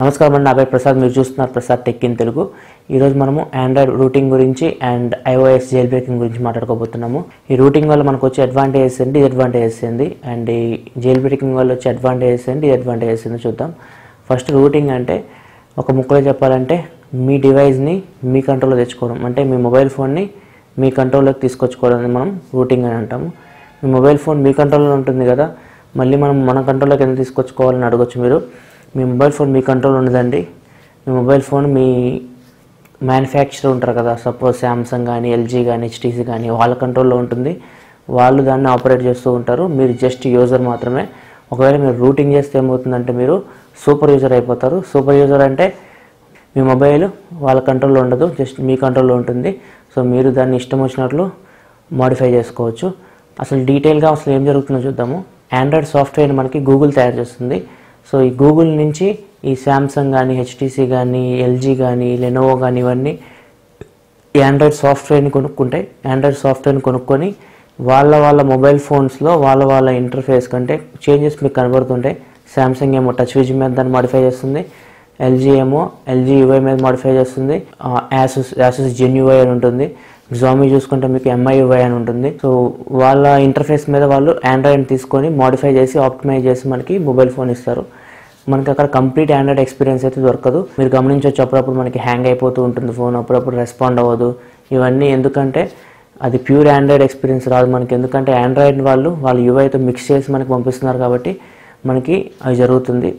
నమస్కారం అండి, నా పేరు ప్రసాద్. మీరు చూస్తున్నారు ప్రసాద్ టెక్ ఇన్ తెలుగు. ఈరోజు మనము ఆండ్రాయిడ్ రూటింగ్ గురించి అండ్ iOS జైల్ బ్రేకింగ్ గురించి మాట్లాడుకోబోతున్నాము. ఈ రూటింగ్ వల్ల మనకు వచ్చే అడ్వాంటేజెస్ ఏంటి, డిసడ్వాంటేజెస్ ఏంటి, అండ్ ఈ జైల్ బ్రేకింగ్ వల్ల వచ్చే అడ్వాంటేజెస్ ఏంటి, డిసడ్వాంటేజెస్ ఏంటి చూద్దాం. ఫస్ట్ రూటింగ్ అంటే ఒక ముక్కలో చెప్పాలంటే మీ డివైస్ని మీ కంట్రోల్లో తెచ్చుకోవడం, అంటే మీ మొబైల్ ఫోన్ని మీ కంట్రోల్లోకి తీసుకొచ్చుకోవడానికి మనం రూటింగ్ అని అంటాము. మీ మొబైల్ ఫోన్ మీ కంట్రోల్లో ఉంటుంది కదా, మళ్ళీ మనం మన కంట్రోల్లోకి ఎందుకు తీసుకొచ్చుకోవాలని అడగొచ్చు మీరు. మీ మొబైల్ ఫోన్ మీ కంట్రోల్ ఉండదండి. మీ మొబైల్ ఫోన్ మీ మ్యానుఫ్యాక్చరర్ ఉంటారు కదా, సపోజ్ శాంసంగ్ కానీ, ఎల్జీ కానీ, హెచ్టీసీ కానీ, వాళ్ళ కంట్రోల్లో ఉంటుంది. వాళ్ళు దాన్ని ఆపరేట్ చేస్తూ ఉంటారు. మీరు జస్ట్ యూజర్ మాత్రమే. ఒకవేళ మీరు రూటింగ్ చేస్తే ఏమవుతుందంటే మీరు సూపర్ యూజర్ అయిపోతారు. సూపర్ యూజర్ అంటే మీ మొబైల్ వాళ్ళ కంట్రోల్లో ఉండదు, జస్ట్ మీ కంట్రోల్లో ఉంటుంది. సో మీరు దాన్ని ఇష్టం వచ్చినట్లు మోడిఫై చేసుకోవచ్చు. అసలు డీటెయిల్గా అసలు ఏం జరుగుతుందో చూద్దాము. ఆండ్రాయిడ్ సాఫ్ట్వేర్ మనకి గూగుల్ తయారు చేస్తుంది. సో ఈ గూగుల్ నుంచి ఈ శాంసంగ్ కానీ, హెచ్టీసీ కానీ, ఎల్జీ కానీ, లెనోవో కానీ ఇవన్నీ ఈ ఆండ్రాయిడ్ సాఫ్ట్వేర్ని కొనుక్కొని వాళ్ళ మొబైల్ ఫోన్స్లో వాళ్ళ ఇంటర్ఫేస్ కంటే చేంజెస్ మీకు కనబడుతుంటాయి. శాంసంగ్ ఏమో టచ్ విజన్ మీద దాన్ని మాడిఫై చేస్తుంది, ఎల్జీ ఏమో ఎల్జీ యూఐ మీద మాడిఫై చేస్తుంది, యాసూస్ జెన్ యూఐ అని ఉంటుంది, Xiaomi చూసుకుంటే మీకు MI UI అని ఉంటుంది. సో వాళ్ళ ఇంటర్ఫేస్ మీద వాళ్ళు ఆండ్రాయిడ్ తీసుకొని మోడిఫై చేసి ఆప్టిమైజ్ చేసి మనకి మొబైల్ ఫోన్ ఇస్తారు. మనకి అక్కడ కంప్లీట్ ఆండ్రాయిడ్ ఎక్స్పీరియన్స్ అయితే దొరకదు. మీరు గమనించవచ్చు, అప్పుడప్పుడు మనకి హ్యాంగ్ అయిపోతూ ఉంటుంది ఫోన్, అప్పుడప్పుడు రెస్పాండ్ అవ్వదు. ఇవన్నీ ఎందుకంటే అది ప్యూర్ ఆండ్రాయిడ్ ఎక్స్పీరియన్స్ రాదు మనకి. ఎందుకంటే ఆండ్రాయిడ్ వాళ్ళ యూఐతో మిక్స్ చేసి మనకి పంపిస్తున్నారు కాబట్టి మనకి అది జరుగుతుంది.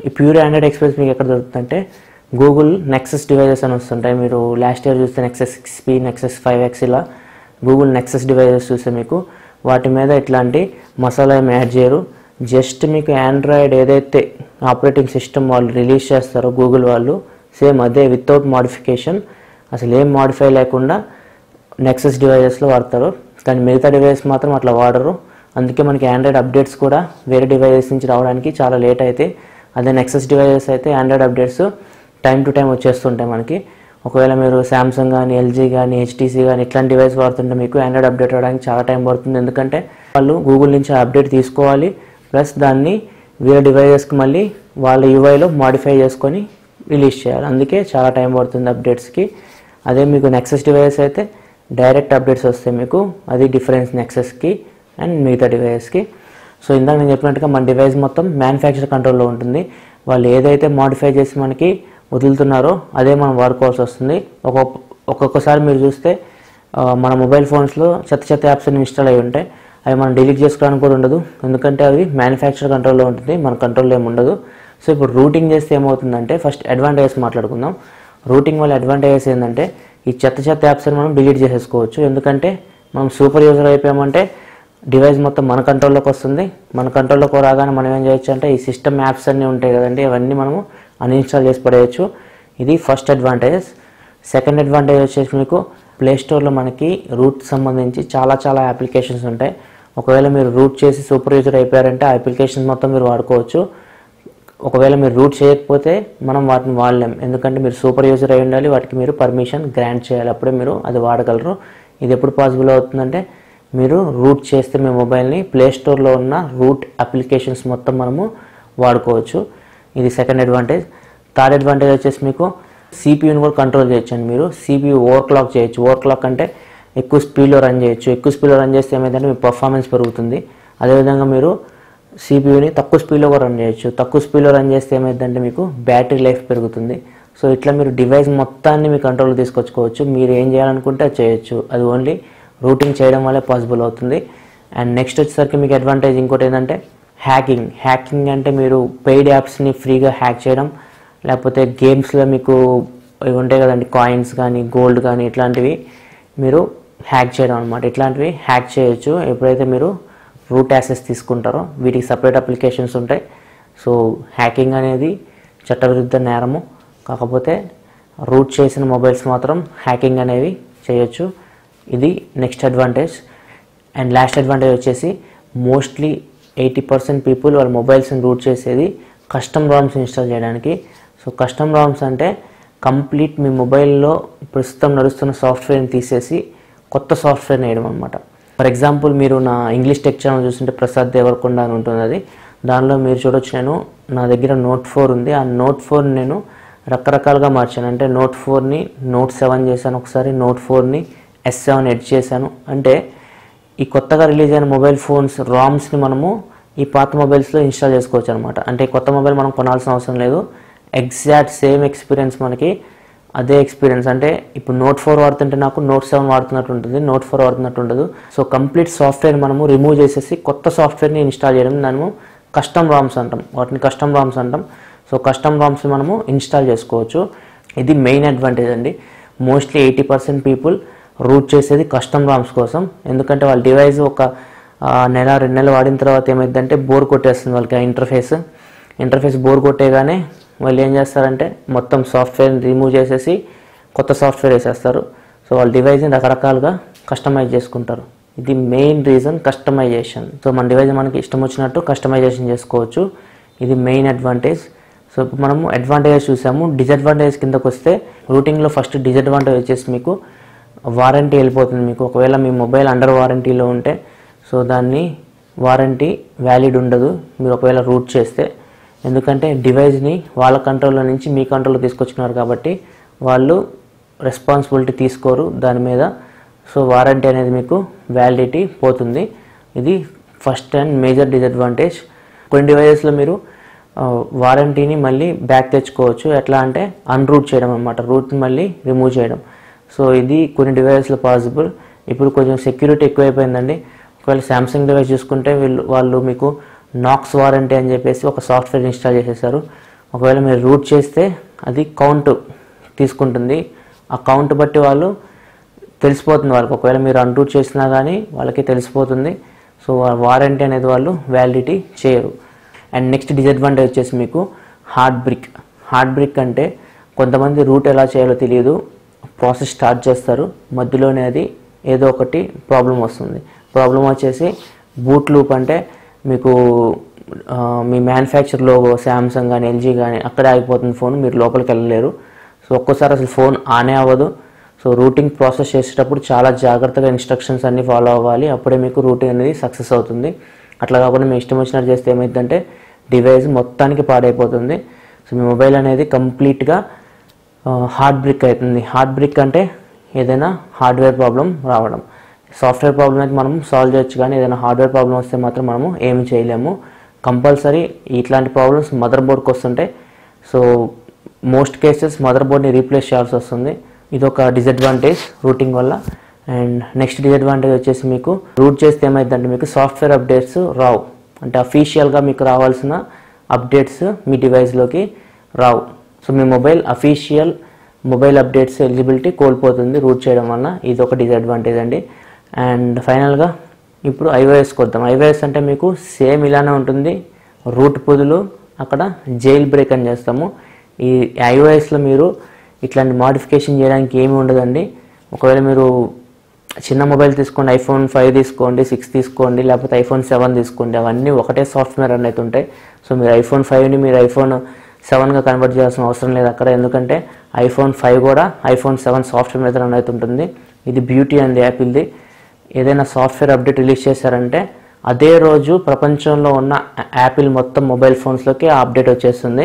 ఈ ప్యూర్ ఆండ్రాయిడ్ ఎక్స్పీరియన్స్ మీకు ఎక్కడ దొరుకుతుందంటే గూగుల్ నెక్సస్ డివైజెస్ అని వస్తుంటాయి. మీరు లాస్ట్ ఇయర్ చూస్తే నెక్సస్ 6P, నెక్సస్ 5X ఇలా గూగుల్ నెక్సస్ డివైజెస్ చూస్తే మీకు వాటి మీద ఇట్లాంటి మసాలా ఏమి యాడ్ చేయరు. జస్ట్ మీకు ఆండ్రాయిడ్ ఏదైతే ఆపరేటింగ్ సిస్టమ్ వాళ్ళు రిలీజ్ చేస్తారో గూగుల్ వాళ్ళు, సేమ్ అదే వితౌట్ మోడిఫికేషన్, అసలు ఏం మోడిఫై లేకుండా నెక్సస్ డివైజెస్లో వాడతారు. కానీ మిగతా డివైజెస్ మాత్రం అట్లా వాడరు. అందుకే మనకి ఆండ్రాయిడ్ అప్డేట్స్ కూడా వేరే డివైజెస్ నుంచి రావడానికి చాలా లేట్ అయితే. అదే నెక్సస్ డివైజెస్ అయితే Android updates time to time వచ్చేస్తుంటాయి మనకి. ఒకవేళ మీరు శాంసంగ్ కానీ, ఎల్జీ కానీ, హెచ్టీసీ కానీ ఇట్లాంటి డివైస్ వాడుతుంటే మీకు ఆండ్రాయిడ్ అప్డేట్ అవ్వడానికి చాలా టైం పడుతుంది. ఎందుకంటే వాళ్ళు గూగుల్ నుంచి అప్డేట్ తీసుకోవాలి, ప్లస్ దాన్ని వేరే డివైజెస్కి మళ్ళీ వాళ్ళ యూఐలో మాడిఫై చేసుకొని రిలీజ్ చేయాలి. అందుకే చాలా టైం పడుతుంది అప్డేట్స్కి. అదే మీకు నెక్సస్ డివైజెస్ అయితే డైరెక్ట్ అప్డేట్స్ వస్తాయి మీకు. అది డిఫరెన్స్ నెక్సస్కి అండ్ మిగతా డివైజెస్కి. సో ఇందాక నేను చెప్పినట్టుగా మన డివైస్ మొత్తం మ్యానుఫ్యాక్చర్ కంట్రోల్లో ఉంటుంది. వాళ్ళు ఏదైతే మాడిఫై చేసి మనకి వదులుతున్నారో అదే మనం వాడుకోవాల్సి వస్తుంది. ఒక్కొక్కసారి మీరు చూస్తే మన మొబైల్ ఫోన్స్లో చెత్త యాప్స్ అన్ని ఇన్స్టాల్ అయి ఉంటాయి. అవి మనం డిలీట్ చేసుకోవడానికి కూడా ఉండదు, ఎందుకంటే అవి మ్యానుఫ్యాక్చర్ కంట్రోల్లో ఉంటుంది, మన కంట్రోల్లో ఏమి ఉండదు. సో ఇప్పుడు రూటింగ్ చేస్తే ఏమవుతుందంటే ఫస్ట్ అడ్వాంటేజెస్ మాట్లాడుకుందాం. రూటింగ్ వల్ల అడ్వాంటేజెస్ ఏంటంటే ఈ చెత్త యాప్స్ని మనం డిలీట్ చేసేసుకోవచ్చు. ఎందుకంటే మనం సూపర్ యూజర్ అయిపోయామంటే డివైస్ మొత్తం మన కంట్రోల్లోకి వస్తుంది. మన కంట్రోల్లోకి రాగానే మనం ఏం చేయొచ్చు అంటే ఈ సిస్టమ్ యాప్స్ అన్నీ ఉంటాయి కదండి, అవన్నీ మనము అన్ఇన్స్టాల్ చేసి పడేయచ్చు. ఇది ఫస్ట్ అడ్వాంటేజ్. సెకండ్ అడ్వాంటేజ్ వచ్చేసి మీకు ప్లే స్టోర్లో మనకి రూట్ సంబంధించి చాలా అప్లికేషన్స్ ఉంటాయి. ఒకవేళ మీరు రూట్ చేసి సూపర్ యూజర్ అయిపోయారంటే ఆ అప్లికేషన్స్ మొత్తం మీరు వాడుకోవచ్చు. ఒకవేళ మీరు రూట్ చేయకపోతే మనం వాటిని వాడలేం, ఎందుకంటే మీరు సూపర్ యూజర్ అయి ఉండాలి, వాటికి మీరు పర్మిషన్ గ్రాంట్ చేయాలి, అప్పుడే మీరు అది వాడగలరు. ఇది ఎప్పుడు పాసిబుల్ అవుతుందంటే మీరు రూట్ చేస్తే మీ మొబైల్ని ప్లే స్టోర్లో ఉన్న రూట్ అప్లికేషన్స్ మొత్తం మనము వాడుకోవచ్చు. ఇది సెకండ్ అడ్వాంటేజ్. థర్డ్ అడ్వాంటేజ్ వచ్చేసి మీకు సిపియూని కూడా కంట్రోల్ చేయొచ్చు అండి. మీరు సిపియూ ఓవర్ క్లాక్ చేయొచ్చు. ఓవర్ క్లాక్ అంటే ఎక్కువ స్పీడ్లో రన్ చేయొచ్చు. ఎక్కువ స్పీడ్లో రన్ చేస్తే ఏమైందంటే మీ పర్ఫార్మెన్స్ పెరుగుతుంది. అదేవిధంగా మీరు సిపియూని తక్కువ స్పీడ్లో కూడా రన్ చేయొచ్చు. తక్కువ స్పీడ్లో రన్ చేస్తే ఏమైందంటే మీకు బ్యాటరీ లైఫ్ పెరుగుతుంది. సో ఇట్లా మీరు డివైస్ మొత్తాన్ని మీ కంట్రోల్లో తీసుకొచ్చుకోవచ్చు. మీరు ఏం చేయాలనుకుంటే అది చేయొచ్చు. అది ఓన్లీ రూటింగ్ చేయడం వల్లే పాసిబుల్ అవుతుంది. అండ్ నెక్స్ట్ వచ్చేసరికి మీకు అడ్వాంటేజ్ ఇంకోటి ఏంటంటే హ్యాకింగ్ అంటే మీరు పెయిడ్ యాప్స్ని ఫ్రీగా హ్యాక్ చేయడం, లేకపోతే గేమ్స్లో మీకు ఇవి ఉంటాయి కదండి, కాయిన్స్ కానీ, గోల్డ్ కానీ, ఇట్లాంటివి మీరు హ్యాక్ చేయడం అనమాట. ఇట్లాంటివి హ్యాక్ చేయొచ్చు ఎప్పుడైతే మీరు రూట్ యాక్సెస్ తీసుకుంటారో. వీటికి సపరేట్ అప్లికేషన్స్ ఉంటాయి. సో హ్యాకింగ్ అనేది చట్టవిరుద్ధ నేరము. కాకపోతే రూట్ చేసిన మొబైల్స్ మాత్రం హ్యాకింగ్ అనేవి చేయొచ్చు. ఇది next advantage. And last advantage వచ్చేసి మోస్ట్లీ 80% పీపుల్ వాళ్ళ మొబైల్స్ని రూట్ చేసేది కస్టమ్ రామ్స్ ఇన్స్టాల్ చేయడానికి. సో కస్టమ్ రామ్స్ అంటే కంప్లీట్ మీ మొబైల్లో ప్రస్తుతం నడుస్తున్న సాఫ్ట్వేర్ని తీసేసి కొత్త సాఫ్ట్వేర్ని వేయడం అనమాట. ఫర్ ఎగ్జాంపుల్ మీరు నా ఇంగ్లీష్ టెక్ ఛానల్ చూస్తుంటే ప్రసాద్ దేవరకొండ అని ఉంటుంది. అది దానిలో మీరు చూడొచ్చు, నేను నా దగ్గర నోట్ 4 ఉంది. ఆ నోట్ 4 నేను రకరకాలుగా మార్చాను. అంటే నోట్ 4ని నోట్ 7 చేశాను, ఒకసారి నోట్ 4ని S7 ఎడ్జ్ చేశాను. అంటే ఈ కొత్తగా రిలీజ్ అయిన మొబైల్ ఫోన్స్ రామ్స్ని మనము ఈ పాత మొబైల్స్లో ఇన్స్టాల్ చేసుకోవచ్చు అనమాట. అంటే కొత్త మొబైల్ మనం కొనాల్సిన అవసరం లేదు, ఎగ్జాక్ట్ సేమ్ ఎక్స్పీరియన్స్ మనకి అదే ఎక్స్పీరియన్స్. అంటే ఇప్పుడు నోట్ 4 వాడుతుంటే నాకు నోట్ 7 వాడుతున్నట్టు ఉంటుంది, నోట్ 4 వాడుతున్నట్టు ఉండదు. సో కంప్లీట్ సాఫ్ట్వేర్ మనము రిమూవ్ చేసేసి కొత్త సాఫ్ట్వేర్ని ఇన్స్టాల్ చేయడం, దాన్ని కస్టమ్ రామ్స్ అంటాం, వాటిని కస్టమ్ రామ్స్ అంటాం. సో కస్టమ్ రామ్స్ మనము ఇన్స్టాల్ చేసుకోవచ్చు. ఇది మెయిన్ అడ్వాంటేజ్ అండి. మోస్ట్లీ 80% పీపుల్ రూట్ చేసేది కస్టమ్ రామ్స్ కోసం. ఎందుకంటే వాళ్ళ డివైస్ ఒక నెల 2 నెలలు వాడిన తర్వాత ఏమైందంటే బోర్ కొట్టేస్తుంది వాళ్ళకి. ఆ ఇంటర్ఫేస్ బోర్ కొట్టేగానే వాళ్ళు ఏం చేస్తారంటే మొత్తం సాఫ్ట్వేర్ని రిమూవ్ చేసేసి కొత్త సాఫ్ట్వేర్ వేసేస్తారు. సో వాళ్ళ డివైస్ని రకరకాలుగా కస్టమైజ్ చేసుకుంటారు. ఇది మెయిన్ రీజన్, కస్టమైజేషన్. సో మన డివైస్ మనకి ఇష్టం వచ్చినట్టు కస్టమైజేషన్ చేసుకోవచ్చు. ఇది మెయిన్ అడ్వాంటేజ్. సో ఇప్పుడు మనము అడ్వాంటేజెస్ చూసాము. డిసడ్వాంటేజ్ కిందకు వస్తే రూటింగ్లో ఫస్ట్ డిసడ్వాంటేజ్ వచ్చేసి మీకు వారంటీ వెళ్ళిపోతుంది. మీకు ఒకవేళ మీ మొబైల్ అండర్ వారంటీలో ఉంటే సో దాన్ని వారంటీ వ్యాలిడ్ ఉండదు మీరు ఒకవేళ రూట్ చేస్తే. ఎందుకంటే డివైస్ని వాళ్ళ కంట్రోల్లో నుంచి మీ కంట్రోల్లో తీసుకొచ్చుకున్నారు కాబట్టి వాళ్ళు రెస్పాన్సిబిలిటీ తీసుకోరు దాని మీద. సో వారంటీ అనేది మీకు వ్యాలిడిటీ పోతుంది. ఇది ఫస్ట్ అండ్ మేజర్ డిసడ్వాంటేజ్. కొన్ని డివైజెస్లో మీరు వారంటీని మళ్ళీ బ్యాక్ తెచ్చుకోవచ్చు. ఎట్లా అంటే అన్రూట్ చేయడం అనమాట, రూట్ని మళ్ళీ రిమూవ్ చేయడం. సో ఇది కొన్ని డివైజెస్లో పాసిబుల్. ఇప్పుడు కొంచెం సెక్యూరిటీ ఎక్కువైపోయిందండి. ఒకవేళ శాంసంగ్ డివైస్ చూసుకుంటే వాళ్ళు మీకు నాక్స్ వారంటీ అని చెప్పేసి ఒక సాఫ్ట్వేర్ ఇన్స్టాల్ చేసేసారు. ఒకవేళ మీరు రూట్ చేస్తే అది కౌంట్ తీసుకుంటుంది. ఆ కౌంట్ బట్టి వాళ్ళు తెలిసిపోతుంది వాళ్ళకి. ఒకవేళ మీరు అన్రూట్ చేసినా కానీ వాళ్ళకి తెలిసిపోతుంది. సో వారంటీ అనేది వాళ్ళు వ్యాలిడిటీ చేయరు. అండ్ నెక్స్ట్ డిసడ్వాంటేజ్ వచ్చేసి మీకు హార్డ్ బ్రిక్ అంటే కొంతమంది రూట్ ఎలా చేయాలో తెలియదు, ప్రాసెస్ స్టార్ట్ చేస్తారు, మధ్యలోనే అది ఏదో ఒకటి ప్రాబ్లం వస్తుంది. ప్రాబ్లం వచ్చేసి బూట్ లూప్. అంటే మీకు మీ మ్యానుఫ్యాక్చర్ లోగో శాంసంగ్ కానీ ఎల్జీ కానీ అక్కడే ఆగిపోతుంది ఫోన్, మీరు లోపలికి వెళ్ళలేరు. సో ఒక్కోసారి అసలు ఫోన్ ఆనే అవ్వదు. సో రూటింగ్ ప్రాసెస్ చేసేటప్పుడు చాలా జాగ్రత్తగా ఇన్స్ట్రక్షన్స్ అన్నీ ఫాలో అవ్వాలి, అప్పుడే మీకు రూటింగ్ అనేది సక్సెస్ అవుతుంది. అట్లా కాకుండా మీ ఇష్టం వచ్చినట్టు చేస్తే ఏమైందంటే డివైస్ మొత్తానికి పాడైపోతుంది. సో మీ మొబైల్ అనేది కంప్లీట్గా హార్డ్ బ్రిక్ అవుతుంది. హార్డ్ బ్రిక్ అంటే ఏదైనా హార్డ్వేర్ ప్రాబ్లం రావడం. సాఫ్ట్వేర్ ప్రాబ్లం అయితే మనం సాల్వ్ చేయొచ్చు, కానీ ఏదైనా హార్డ్వేర్ ప్రాబ్లం వస్తే మాత్రం మనము ఏమి చేయలేము. కంపల్సరీ ఇట్లాంటి ప్రాబ్లమ్స్ మదర్ బోర్డ్కి వస్తుంటాయి. సో మోస్ట్ కేసెస్ మదర్ బోర్డ్ని రీప్లేస్ చేయాల్సి వస్తుంది. ఇది ఒక డిసడ్వాంటేజ్ రూటింగ్ వల్ల. అండ్ నెక్స్ట్ డిసడ్వాంటేజ్ వచ్చేసి మీకు రూట్ చేస్తే ఏమైందంటే మీకు సాఫ్ట్వేర్ అప్డేట్స్ రావు. అంటే అఫీషియల్గా మీకు రావాల్సిన అప్డేట్స్ మీ డివైస్లోకి రావు. సో మీ అఫీషియల్ మొబైల్ అప్డేట్స్ ఎలిజిబిలిటీ కోల్పోతుంది రూట్ చేయడం వల్ల. ఇది ఒక డిసడ్వాంటేజ్ అండి. అండ్ ఫైనల్గా ఇప్పుడు ఐఓఎస్కి వద్దాం. ఐఓఎస్ అంటే మీకు సేమ్ ఇలానే ఉంటుంది, రూట్ పొదులు అక్కడ జైల్ బ్రేక్ అని చేస్తాము. ఈ ఐఓఎస్లో మీరు ఇట్లాంటి మాడిఫికేషన్ చేయడానికి ఏమీ ఉండదండి. ఒకవేళ మీరు చిన్న మొబైల్ తీసుకోండి, ఐఫోన్ 5 తీసుకోండి, 6 తీసుకోండి, లేకపోతే ఐఫోన్ 7 తీసుకోండి, అవన్నీ ఒకటే సాఫ్ట్వేర్ రన్ అవుతుంటాయి. సో మీరు ఐఫోన్ 5ని మీరు ఐఫోన్ 7గా కన్వర్ట్ చేయాల్సిన అవసరం లేదు అక్కడ. ఎందుకంటే ఐఫోన్ 5 కూడా ఐఫోన్ 7 సాఫ్ట్వేర్ మీద రన్ అవుతుంటుంది. ఇది బ్యూటీ అండి యాపిల్ది. ఏదైనా సాఫ్ట్వేర్ అప్డేట్ రిలీజ్ చేశారంటే అదే రోజు ప్రపంచంలో ఉన్న యాపిల్ మొత్తం మొబైల్ ఫోన్స్లోకి ఆ అప్డేట్ వచ్చేస్తుంది.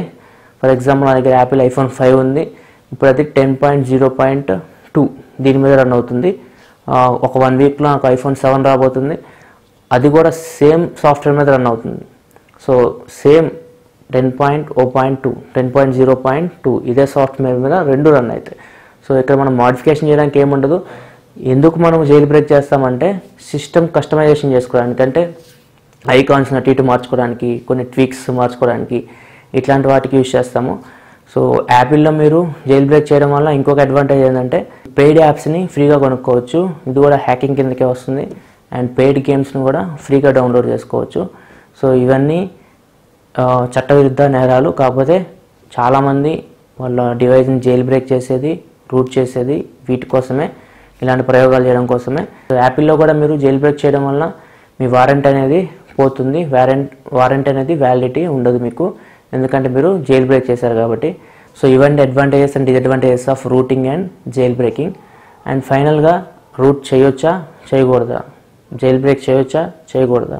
ఫర్ ఎగ్జాంపుల్ నా దగ్గర యాపిల్ ఐఫోన్ 5 ఉంది. ఇప్పుడు అది 10.0.2 దీని మీద రన్ అవుతుంది. ఒక 1 వీక్లో నాకు ఐఫోన్ 7 రాబోతుంది. అది కూడా సేమ్ సాఫ్ట్వేర్ మీద రన్ అవుతుంది. సో సేమ్ 10.0.2 ఇదే సాఫ్ట్వేర్ మీద రెండు రన్ అవుతాయి. సో ఇక్కడ మనం మోడిఫికేషన్ చేయడానికి ఏముండదు. ఎందుకు మనం జైల్ బ్రేక్ చేస్తామంటే సిస్టమ్ కస్టమైజేషన్ చేసుకోవడానికి, అంటే ఐకాన్స్ని అటు ఇటు మార్చుకోవడానికి, కొన్ని ట్వీక్స్ మార్చుకోవడానికి, ఇట్లాంటి వాటికి యూజ్ చేస్తాము. సో యాపిల్లో మీరు జైల్ బ్రేక్ చేయడం వల్ల ఇంకొక అడ్వాంటేజ్ ఏంటంటే పెయిడ్ యాప్స్ని ఫ్రీగా కొనుక్కోవచ్చు. ఇది కూడా హ్యాకింగ్ కిందకే వస్తుంది. అండ్ పెయిడ్ గేమ్స్ని కూడా ఫ్రీగా డౌన్లోడ్ చేసుకోవచ్చు. సో ఇవన్నీ చట్టవిరుద్ధ నేరాలు. కాకపోతే చాలామంది వాళ్ళ డివైస్ని జైల్ బ్రేక్ చేసేది, రూట్ చేసేది వీటి కోసమే, ఇలాంటి ప్రయోగాలు చేయడం కోసమే. సో యాపిల్లో కూడా మీరు జైల్ బ్రేక్ చేయడం వల్ల మీ వారంటీ అనేది పోతుంది. వారంటీ అనేది వ్యాలిడిటీ ఉండదు మీకు, ఎందుకంటే మీరు జైల్ బ్రేక్ చేశారు కాబట్టి. సో ఇవన్నీ advantages and disadvantages of rooting and jailbreaking. And ఫైనల్గా రూట్ చేయొచ్చా చేయకూడదా, జైల్ బ్రేక్ చేయొచ్చా చేయకూడదా,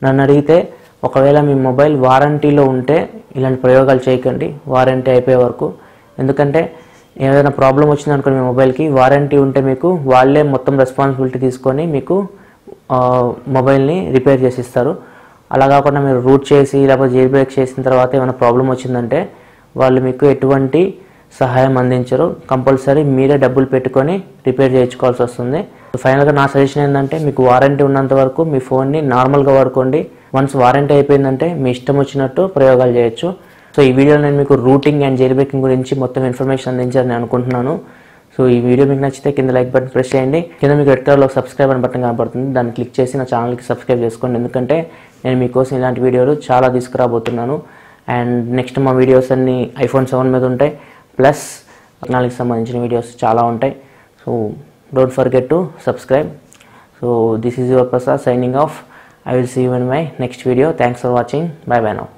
నన్ను అడిగితే ఒకవేళ మీ మొబైల్ వారంటీలో ఉంటే ఇలాంటి ప్రయోగాలు చేయకండి వారంటీ అయిపోయే వరకు. ఎందుకంటే ఏదైనా ప్రాబ్లం వచ్చిందనుకోండి మీ మొబైల్కి, వారంటీ ఉంటే మీకు వాళ్ళే మొత్తం రెస్పాన్సిబిలిటీ తీసుకొని మీకు మొబైల్ని రిపేర్ చేసి ఇస్తారు. అలా కాకుండా మీరు రూట్ చేసి లేకపోతే జైల్ బ్రేక్ చేసిన తర్వాత ఏమైనా ప్రాబ్లం వచ్చిందంటే వాళ్ళు మీకు ఎటువంటి సహాయం అందించరు. కంపల్సరీ మీరే డబ్బులు పెట్టుకొని రిపేర్ చేయించుకోవాల్సి వస్తుంది. ఫైనల్గా నా సజెషన్ ఏంటంటే మీకు వారంటీ ఉన్నంత వరకు మీ ఫోన్ని నార్మల్గా వాడుకోండి. వన్స్ వారంటీ అయిపోయిందంటే మీ ఇష్టం వచ్చినట్టు ప్రయోగాలు చేయొచ్చు. సో ఈ వీడియోలో నేను మీకు రూటింగ్ అండ్ జైల్ బ్రేకింగ్ గురించి మొత్తం ఇన్ఫర్మేషన్ అందించాలని అనుకుంటున్నాను. సో ఈ వీడియో మీకు నచ్చితే కింద లైక్ బటన్ ప్రెస్ చేయండి. కింద మీకు రెడ్ కలర్లో సబ్స్క్రైబ్ అని బటన్ కనబడుతుంది, దాన్ని క్లిక్ చేసి నా ఛానల్కి సబ్స్క్రైబ్ చేసుకోండి. ఎందుకంటే నేను మీకోసం ఇలాంటి వీడియోలు చాలా తీసుకురాబోతున్నాను. అండ్ నెక్స్ట్ మా వీడియోస్ అన్ని iPhone 7 మీద ఉంటాయి, ప్లస్ టెక్నాలజీకి సంబంధించిన వీడియోస్ చాలా ఉంటాయి. So don't forget to subscribe. So this is your Prasad signing off. I will see you in my next video. Thanks for watching. Bye bye now.